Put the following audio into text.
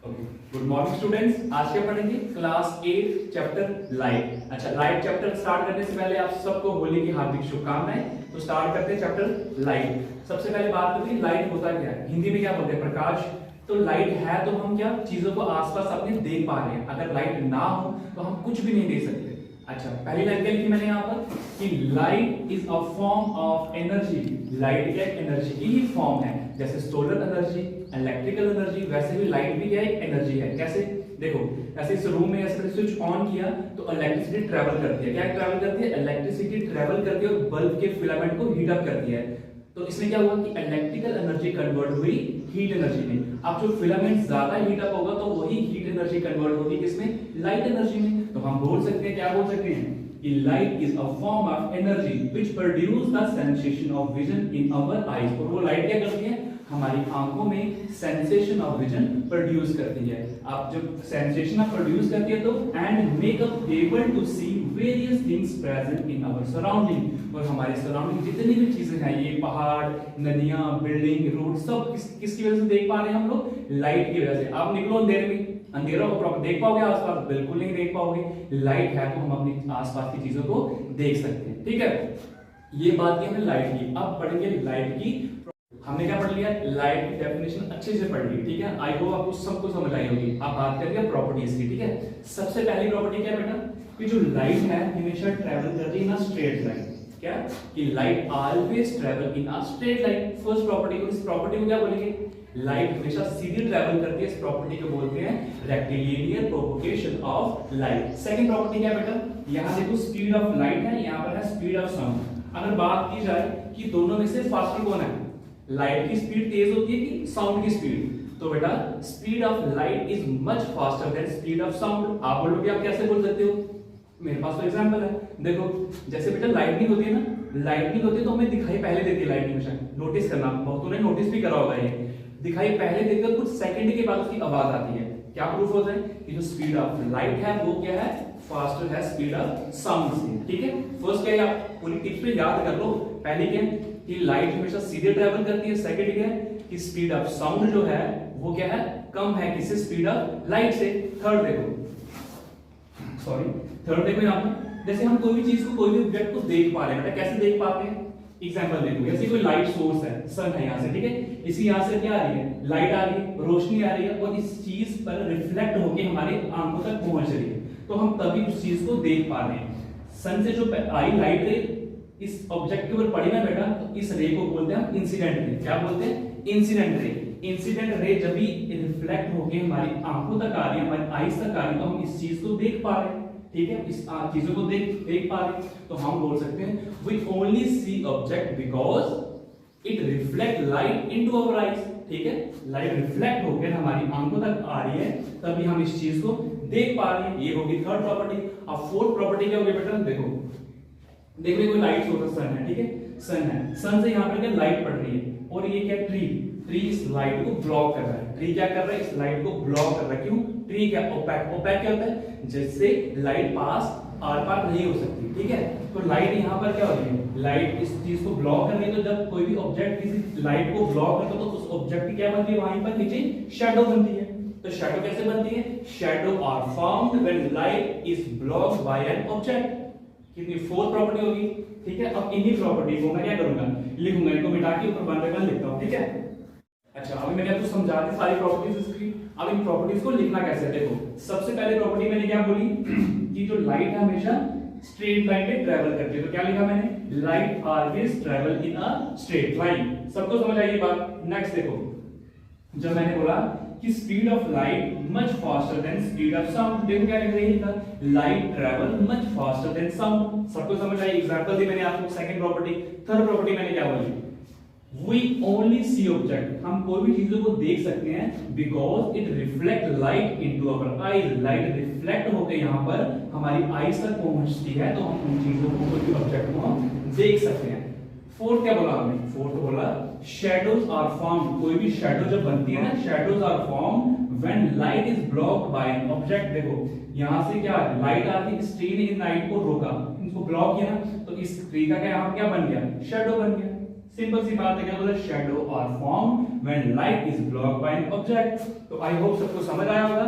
Okay, good morning students. आज क्या पढ़ेंगे? Class 8 chapter light. अच्छा, लाइट चैप्टर स्टार्ट करने से पहले आप सबको होली की हार्दिक शुभकामनाएं। तो स्टार्ट करते हैं चैप्टर लाइट। सबसे पहले बात करते हैं लाइट होता क्या है। हिंदी में क्या बोलते हैं? प्रकाश। तो लाइट है तो हम क्या चीजों को आसपास अपने देख पा रहे हैं। अगर लाइट ना हो तो हम कुछ भी नहीं देख सकते। अच्छा, पहली लाइन क्या लिखी मैंने यहाँ पर कि light is a form of energy. Light एक एनर्जी की ही फॉर्म है। जैसे सोलर एनर्जी, इलेक्ट्रिकल एनर्जी, वैसे भी लाइट भी क्या एक एनर्जी है। कैसे? देखो, ऐसे इस रूम में ऐसे स्विच ऑन किया तो इलेक्ट्रिसिटी ट्रेवल करती है। क्या ट्रेवल करती है? इलेक्ट्रिसिटी ट्रेवल करती है और बल्ब के फिलामेंट को हीट अप करती है। तो इसमें क्या हुआ कि इलेक्ट्रिकल एनर्जी कन्वर्ट हुई हीट एनर्जी में। अब जो फिलामेंट ज्यादा हीट अप होगा तो वही हीट एनर्जी कन्वर्ट होगी किसमें? लाइट एनर्जी में। तो हम बोल सकते हैं, क्या बोल सकते हैं कि light is a form of energy which produce the sensation of vision in our eyes. और वो लाइट क्या करती है? हमारी आंखों में सेंसेशन ऑफ विजन प्रोड्यूस करती है। आप जब सेंसेशन ऑफ प्रोड्यूस करती है तो and make up able to see various things present in our surrounding. और हमारे सराउंडिंग जितनी भी चीजें हैं, ये पहाड़, नदियां, बिल्डिंग, रोड, सब किसकी वजह से देख पा रहे हैं हम लोग? लाइट की वजह से। आप निकलो अंधेरे में, अंधेरा को प्रॉपर देख पाओगे आसपास? बिल्कुल नहीं देख पाओगे। लाइट है तो हम अपनी आसपास की चीजों को देख सकते हैं। ठीक है, ये बात की हमने लाइट की। अब पढ़ेंगे लाइट की। हमने क्या पढ़ लिया? लाइट की डेफिनेशन अच्छे से पढ़ ली। ठीक है, आई होप आपको सबको समझ आई होगी। अब बात करेंगे प्रॉपर्टीज की। ठीक है, सबसे पहली प्रॉपर्टी क्या है बेटा कि जो लाइट है हमेशा ट्रैवल करती है इन अ स्ट्रेट लाइन। क्या कि light always travel in a straight line. First property को, इस प्रॉपर्टी को क्या बोलेंगे? लाइट हमेशा सीधी ट्रैवल करती है। इस प्रॉपर्टी को बोलते हैं rectilinear propagation of light. Second property क्या है बेटा? यहां देखो स्पीड ऑफ लाइट है, यहां पर है स्पीड ऑफ साउंड। अगर बात की जाए कि दोनों में से फास्टर कौन है, लाइट की स्पीड तेज होती है कि साउंड की स्पीड? तो बेटा speed of light is much faster than speed of sound. आप बोलोगे आप कैसे बोल सकते हो? मेरे पास तो एग्जांपल है। देखो, जैसे बेटा लाइटनिंग होती है ना, लाइटनिंग होती है तो हमें दिखाई पहले देती है लाइटनिंग हमेशा। नोटिस करना, बहुतों ने नोटिस भी करा होगा ये। दिखाई पहले देती है, कुछ सेकंड के बाद उसकी आवाज आती है। क्या प्रूफ होता है कि जो स्पीड ऑफ लाइट है वो क्या है? फास्टर है स्पीड ऑफ साउंड से। ठीक है, फर्स्ट क्या है आप पूरी टिप्स पे याद कर लो। पहली क्या है कि लाइट हमेशा सीधे ट्रैवल करती है। सेकंड क्या है कि स्पीड ऑफ साउंड जो है वो क्या है? कम है किससे? स्पीड ऑफ लाइट से। थर्ड देखो, थर्ड देखो यहाँ पर, जैसे हम कोई भी चीज को, कोई भी ऑब्जेक्ट को देख पा रहे हैं। बेटा कैसे देख पाते हैं? एग्जांपल देखो, जैसे कोई लाइट सोर्स है, सन है यहाँ से। ठीक है, इसी यहाँ से क्या आ रही है? लाइट आ रही है, रोशनी आ रही है और इस चीज पर रिफ्लेक्ट होकर हमारी आंखों तक पहुंच रही है। तो हम तभी उस चीज को देख पा रहे हैं। सन से जो आई लाइट रे इस ऑब्जेक्ट के ऊपर पड़ी ना बेटा, तो इस रे को बोलते हैं इंसिडेंट रे। क्या बोलते हैं? Incident ray. इंसिडेंट रे जब भी रिफ्लेक्ट होकर हमारी आंखों तक आ रही है, हमारी आईज तक आ रही है, तो हम इस चीज को देख पा रहे हैं। ठीक है, इस चीजों को देख पा रहे हैं। तो हम बोल सकते हैं we only see object because it reflect light into our eyes. ठीक है, लाइट रिफ्लेक्ट होकर हमारी आंखों तक आ रही है तभी हम इस चीज को देख पा रहे हैं। ये होगी थर्ड प्रॉपर्टी। अब फोर्थ प्रॉपर्टी क्या होगी बेटा? देखो कोई लाइट सोर्स सन है। ठीक है, सन है, सन से यहाँ पर क्या लाइट पड़ रही है और ये क्या ट्री इस लाइट को ब्लॉक कर रहा है। ट्री क्या कर रहा है? इस लाइट को ब्लॉक कर रहा है। क्यों? ट्री क्या ओपैक क्या होता है? जिससे लाइट पास आर पार नहीं हो सकती। ठीक है, तो लाइट यहाँ पर क्या हो रही है? लाइट इस चीज को ब्लॉक कर रही है। तो जब कोई भी ऑब्जेक्ट किसी लाइट को ब्लॉक करता है तो उस ऑब्जेक्ट की क्या बनती है? वहीं पर नीचे शैडो बनती है। तो शैडो कैसे बनती है? Shadow are formed when light is blocked by an object. कितनी? फोर्थ प्रॉपर्टी होगी। ठीक है, अब इन्हीं प्रॉपर्टी को मैं क्या करूंगा? लिखूंगा, इनको मिटा के ऊपर वन बाय वन लिखता हूं। ठीक है, अच्छा अभी मैंने आपको समझा दी सारी प्रॉपर्टीज इसकी। अब इन प्रॉपर्टीज को लिखना कैसे है? देखो, सबसे पहले प्रॉपर्टी मैंने क्या बोली कि जो लाइट है हमेशा स्ट्रेट लाइन पे ट्रैवल करती है। तो क्या लिखा मैंने? Light always travel in a straight line. सबको समझ आई ये बात? नेक्स्ट देखो, जब मैंने बोला कि speed of light much faster than speed of sound, देखो क्या लिख रही है? Light travel much faster than sound. सबको समझ आई? एग्जांपल दी मैंने आपको। Second property. थर्ड प्रॉपर्टी मैंने क्या बोली? We only see object, हम कोई भी चीजों को देख सकते हैं because it reflect light into our eyes। Light reflect होकर यहाँ पर हमारी आईज तक पहुंचती है तो हम उन चीजों को, कोई भी ऑब्जेक्ट को हम देख सकते हैं। फोर्थ क्या बोला हमने? फोर्थ बोला shadows are formed। कोई भी शैडो जब बनती है ना, shadows are formed when light is blocked by an object। देखो यहाँ से क्या लाइट आती है, इस ट्री ने इन लाइट को रोका, इसको ब्लॉक किया ना, तो इस ट्री का क्या यहाँ क्या बन गया? शैडो बन गया। सिंपल सी बात है, क्या बोला, शैडो और form when light is blocked by an object. तो आई होप सबको समझ आया होगा।